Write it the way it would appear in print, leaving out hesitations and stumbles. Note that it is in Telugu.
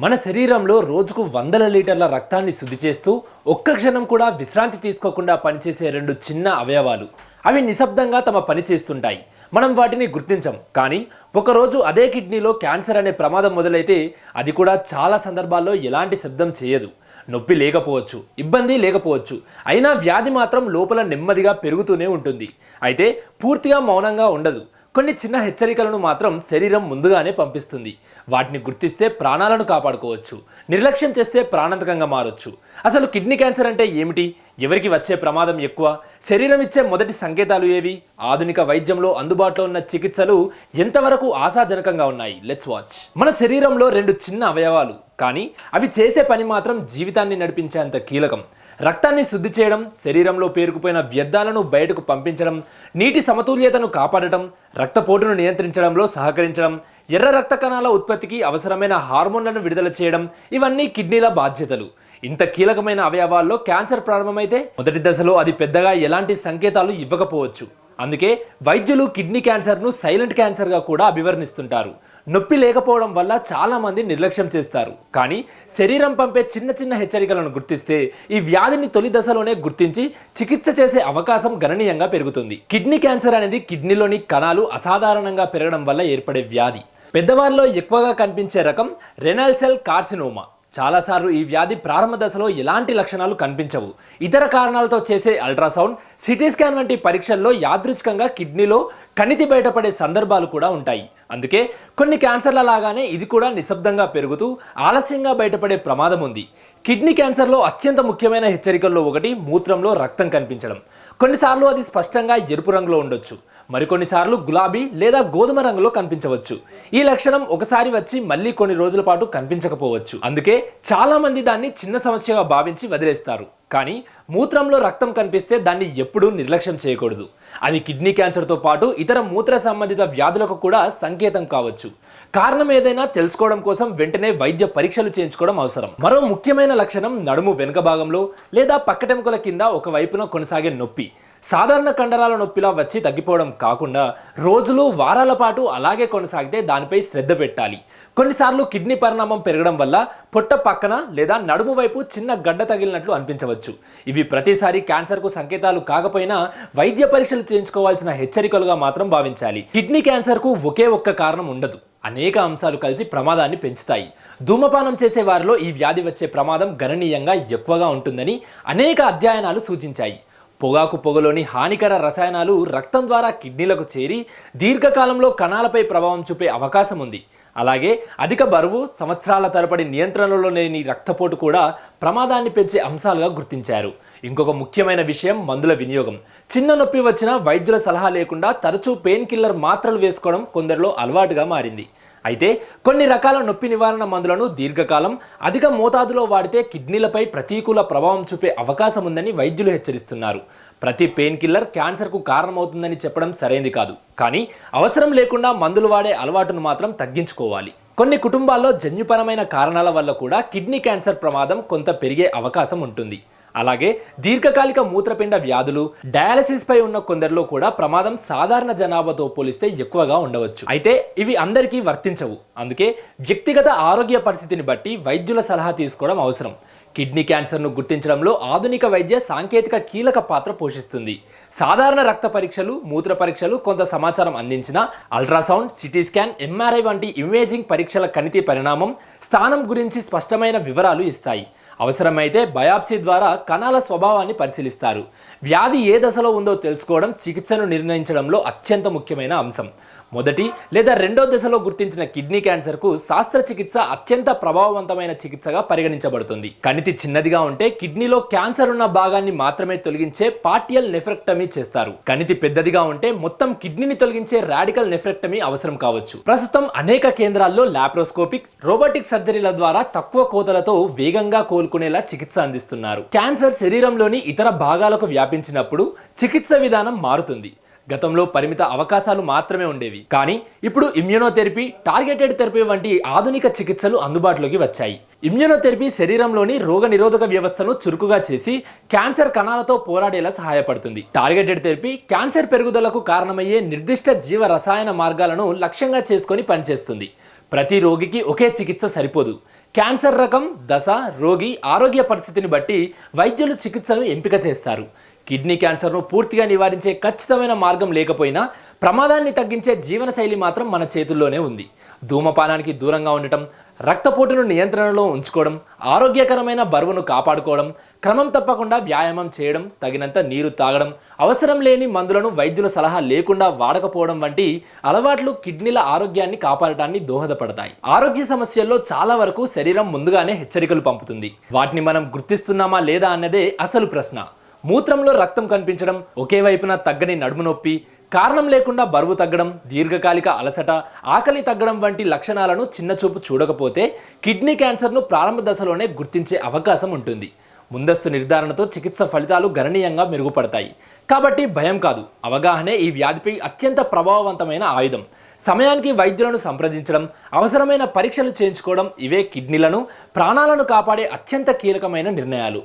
మన శరీరంలో రోజుకు వందల లీటర్ల రక్తాన్ని శుద్ధి చేస్తూ ఒక్క క్షణం కూడా విశ్రాంతి తీసుకోకుండా పనిచేసే రెండు చిన్న అవయవాలు. అవి నిశ్శబ్దంగా తమ పని చేస్తుంటాయి. మనం వాటిని గుర్తించం. కానీ ఒకరోజు అదే కిడ్నీలో క్యాన్సర్ అనే ప్రమాదం మొదలైతే అది కూడా చాలా సందర్భాల్లో ఎలాంటి శబ్దం చేయదు. నొప్పి లేకపోవచ్చు, ఇబ్బంది లేకపోవచ్చు, అయినా వ్యాధి మాత్రం లోపల నెమ్మదిగా పెరుగుతూనే ఉంటుంది. అయితే పూర్తిగా మౌనంగా ఉండదు. కొన్ని చిన్న హెచ్చరికలను మాత్రం శరీరం ముందుగానే పంపిస్తుంది. వాటిని గుర్తిస్తే ప్రాణాలను కాపాడుకోవచ్చు, నిర్లక్ష్యం చేస్తే ప్రాణాంతకంగా మారొచ్చు. అసలు కిడ్నీ క్యాన్సర్ అంటే ఏమిటి? ఎవరికి వచ్చే ప్రమాదం ఎక్కువ? శరీరం ఇచ్చే మొదటి సంకేతాలు ఏవి? ఆధునిక వైద్యంలో అందుబాటులో ఉన్న చికిత్సలు ఎంతవరకు ఆశాజనకంగా ఉన్నాయి? Let's watch. మన శరీరంలో రెండు చిన్న అవయవాలు, కానీ అవి చేసే పని మాత్రం జీవితాన్ని నడిపించేంత కీలకం. రక్తాన్ని శుద్ధి చేయడం, శరీరంలో పేరుకుపోయిన వ్యర్థాలను బయటకు పంపించడం, నీటి సమతుల్యతను కాపాడటం, రక్తపోటును నియంత్రించడంలో సహకరించడం, ఎర్ర రక్త కణాల ఉత్పత్తికి అవసరమైన హార్మోన్లను విడుదల చేయడం, ఇవన్నీ కిడ్నీల బాధ్యతలు. ఇంత కీలకమైన అవయవాల్లో క్యాన్సర్ ప్రారంభమైతే మొదటి దశలో అది పెద్దగా ఎలాంటి సంకేతాలు ఇవ్వకపోవచ్చు. అందుకే వైద్యులు కిడ్నీ క్యాన్సర్ను సైలెంట్ క్యాన్సర్గా కూడా అభివర్ణిస్తుంటారు. నొప్పి లేకపోవడం వల్ల చాలా మంది నిర్లక్ష్యం చేస్తారు. కానీ శరీరం పంపే చిన్న చిన్న హెచ్చరికలను గుర్తిస్తే ఈ వ్యాధిని తొలి దశలోనే గుర్తించి చికిత్స చేసే అవకాశం గణనీయంగా పెరుగుతుంది. కిడ్నీ క్యాన్సర్ అనేది కిడ్నీలోని కణాలు అసాధారణంగా పెరగడం వల్ల ఏర్పడే వ్యాధి. పెద్దవారిలో ఎక్కువగా కనిపించే రకం రెనల్ సెల్ కార్సినోమా. చాలాసార్లు ఈ వ్యాధి ప్రారంభ దశలో ఎలాంటి లక్షణాలు కనిపించవు. ఇతర కారణాలతో చేసే అల్ట్రాసౌండ్, సిటీ స్కాన్ వంటి పరీక్షల్లో యాదృచ్ఛికంగా కిడ్నీలో కణితి బయటపడే సందర్భాలు కూడా ఉంటాయి. అందుకే కొన్ని క్యాన్సర్ల లాగానే ఇది కూడా నిశ్శబ్దంగా పెరుగుతూ ఆలస్యంగా బయటపడే ప్రమాదం ఉంది. కిడ్నీ క్యాన్సర్లో అత్యంత ముఖ్యమైన హెచ్చరికల్లో ఒకటి మూత్రంలో రక్తం కనిపించడం. కొన్నిసార్లు అది స్పష్టంగా ఎరుపు రంగులో ఉండొచ్చు, మరికొన్నిసార్లు గులాబీ లేదా గోధుమ రంగులో కనిపించవచ్చు. ఈ లక్షణం ఒకసారి వచ్చి మళ్ళీ కొన్ని రోజుల పాటు కనిపించకపోవచ్చు. అందుకే చాలా మంది దాన్ని చిన్న సమస్యగా భావించి వదిలేస్తారు. కానీ మూత్రంలో రక్తం కనిపిస్తే దాన్ని ఎప్పుడూ నిర్లక్ష్యం చేయకూడదు. అది కిడ్నీ క్యాన్సర్తో పాటు ఇతర మూత్ర సంబంధిత వ్యాధులకు కూడా సంకేతం కావచ్చు. కారణం ఏదైనా తెలుసుకోవడం కోసం వెంటనే వైద్య పరీక్షలు చేయించుకోవడం అవసరం. మరో ముఖ్యమైన లక్షణం నడుము వెనుక భాగంలో లేదా పక్కటెముకల కింద ఒక వైపున కొనసాగే నొప్పి. సాధారణ కండరాల నొప్పిలా వచ్చి తగ్గిపోవడం కాకుండా రోజులు వారాల పాటు అలాగే కొనసాగితే దానిపై శ్రద్ధ పెట్టాలి. కొన్నిసార్లు కిడ్నీ పరిణామం పెరగడం వల్ల పొట్ట పక్కన లేదా నడుము వైపు చిన్న గడ్డ తగిలినట్లు అనిపించవచ్చు. ఇవి ప్రతిసారి క్యాన్సర్కు సంకేతాలు కాకపోయినా వైద్య పరీక్షలు చేయించుకోవాల్సిన హెచ్చరికలుగా మాత్రం భావించాలి. కిడ్నీ క్యాన్సర్కు ఒకే ఒక్క కారణం ఉండదు. అనేక అంశాలు కలిసి ప్రమాదాన్ని పెంచుతాయి. ధూమపానం చేసే వారిలో ఈ వ్యాధి వచ్చే ప్రమాదం గణనీయంగా ఎక్కువగా ఉంటుందని అనేక అధ్యయనాలు సూచించాయి. పొగాకు పొగలోని హానికర రసాయనాలు రక్తం ద్వారా కిడ్నీలకు చేరి దీర్ఘకాలంలో కణాలపై ప్రభావం చూపే అవకాశం ఉంది. అలాగే అధిక బరువు, సంవత్సరాల తరబడి నియంత్రణలో లేని రక్తపోటు కూడా ప్రమాదాన్ని పెంచే అంశాలుగా గుర్తించారు. ఇంకొక ముఖ్యమైన విషయం మందుల వినియోగం. చిన్న నొప్పి వచ్చినా వైద్యుల సలహా లేకుండా తరచూ పెయిన్ కిల్లర్ మాత్రలు వేసుకోవడం కొందరిలో అలవాటుగా మారింది. అయితే కొన్ని రకాల నొప్పి నివారణ మందులను దీర్ఘకాలం అధిక మోతాదులో వాడితే కిడ్నీలపై ప్రతికూల ప్రభావం చూపే అవకాశం ఉందని వైద్యులు హెచ్చరిస్తున్నారు. ప్రతి పెయిన్ కిల్లర్ క్యాన్సర్కు కారణమవుతుందని చెప్పడం సరైనది కాదు. కానీ అవసరం లేకుండా మందులు వాడే అలవాటును మాత్రం తగ్గించుకోవాలి. కొన్ని కుటుంబాల్లో జన్యుపరమైన కారణాల వల్ల కూడా కిడ్నీ క్యాన్సర్ ప్రమాదం కొంత పెరిగే అవకాశం ఉంటుంది. అలాగే దీర్ఘకాలిక మూత్రపిండ వ్యాధులు, డయాలసిస్ పై ఉన్న కొందరిలో కూడా ప్రమాదం సాధారణ జనాభాతో పోలిస్తే ఎక్కువగా ఉండవచ్చు. అయితే ఇవి అందరికీ వర్తించవు. అందుకే వ్యక్తిగత ఆరోగ్య పరిస్థితిని బట్టి వైద్యుల సలహా తీసుకోవడం అవసరం. కిడ్నీ క్యాన్సర్ను గుర్తించడంలో ఆధునిక వైద్య సాంకేతిక కీలక పాత్ర పోషిస్తుంది. సాధారణ రక్త పరీక్షలు, మూత్ర పరీక్షలు కొంత సమాచారం అందించిన అల్ట్రాసౌండ్, సిటీ స్కాన్, ఎంఆర్ఐ వంటి ఇమేజింగ్ పరీక్షల కణితి పరిణామం, స్థానం గురించి స్పష్టమైన వివరాలు ఇస్తాయి. అవసరమైతే బయాప్సీ ద్వారా కణాల స్వభావాన్ని పరిశీలిస్తారు. వ్యాధి ఏ దశలో ఉందో తెలుసుకోవడం చికిత్సను నిర్ణయించడంలో అత్యంత ముఖ్యమైన అంశం. మొదటి లేదా రెండో దశలో గుర్తించిన కిడ్నీ క్యాన్సర్కు శస్త్రచికిత్స అత్యంత ప్రభావవంతమైన చికిత్సగా పరిగణించబడుతుంది. కణితి చిన్నదిగా ఉంటే కిడ్నీలో క్యాన్సర్ ఉన్న భాగాన్ని మాత్రమే తొలగించే పార్టియల్ నెఫ్రెక్టమీ చేస్తారు. కణితి పెద్దదిగా ఉంటే మొత్తం కిడ్నీని తొలగించే రాడికల్ నెఫ్రెక్టమీ అవసరం కావచ్చు. ప్రస్తుతం అనేక కేంద్రాల్లో లాప్రోస్కోపిక్, రోబోటిక్ సర్జరీల ద్వారా తక్కువ కోతలతో వేగంగా కోలుకునేలా చికిత్స అందిస్తున్నారు. క్యాన్సర్ శరీరంలోని ఇతర భాగాలకు వ్యాపించినప్పుడు చికిత్స విధానం మారుతుంది. గతంలో పరిమిత అవకాశాలు మాత్రమే ఉండేవి. కానీ ఇప్పుడు ఇమ్యూనోథెరపీ, టార్గెటెడ్ థెరపీ వంటి ఆధునిక చికిత్సలు అందుబాటులోకి వచ్చాయి. ఇమ్యూనోథెరపీ శరీరంలోని రోగనిరోధక వ్యవస్థను చురుకుగా చేసి క్యాన్సర్ కణాలతో పోరాడేలా సహాయపడుతుంది. టార్గెటెడ్ థెరపీ క్యాన్సర్ పెరుగుదలకు కారణమయ్యే నిర్దిష్ట జీవ రసాయన మార్గాలను లక్ష్యంగా చేసుకొని పనిచేస్తుంది. ప్రతి రోగికి ఒకే చికిత్స సరిపోదు. క్యాన్సర్ రకం, దశ, రోగి ఆరోగ్య పరిస్థితిని బట్టి వైద్యులు చికిత్సను ఎంపిక చేస్తారు. కిడ్నీ క్యాన్సర్ను పూర్తిగా నివారించే ఖచ్చితమైన మార్గం లేకపోయినా ప్రమాదాన్ని తగ్గించే జీవనశైలి మాత్రం మన చేతుల్లోనే ఉంది. ధూమపానానికి దూరంగా ఉండటం, రక్తపోటును నియంత్రణలో ఉంచుకోవడం, ఆరోగ్యకరమైన బరువును కాపాడుకోవడం, క్రమం తప్పకుండా వ్యాయామం చేయడం, తగినంత నీరు తాగడం, అవసరం లేని మందులను వైద్యుల సలహా లేకుండా వాడకపోవడం వంటి అలవాట్లు కిడ్నీల ఆరోగ్యాన్ని కాపాడటానికి దోహదపడతాయి. ఆరోగ్య సమస్యల్లో చాలా వరకు శరీరం ముందుగానే హెచ్చరికలు పంపుతుంది. వాటిని మనం గుర్తిస్తున్నామా లేదా అన్నదే అసలు ప్రశ్న. మూత్రంలో రక్తం కనిపించడం, ఒకే వైపున తగ్గని నడుము నొప్పి, కారణం లేకుండా బరువు తగ్గడం, దీర్ఘకాలిక అలసట, ఆకలి తగ్గడం వంటి లక్షణాలను చిన్నచూపు చూడకపోతే కిడ్నీ క్యాన్సర్ను ప్రారంభ దశలోనే గుర్తించే అవకాశం ఉంటుంది. ముందస్తు నిర్ధారణతో చికిత్స ఫలితాలు గణనీయంగా మెరుగుపడతాయి. కాబట్టి భయం కాదు, అవగాహనే ఈ వ్యాధిపై అత్యంత ప్రభావవంతమైన ఆయుధం. సమయానికి వైద్యులను సంప్రదించడం, అవసరమైన పరీక్షలు చేయించుకోవడం, ఇవే కిడ్నీలను, ప్రాణాలను కాపాడే అత్యంత కీలకమైన నిర్ణయాలు.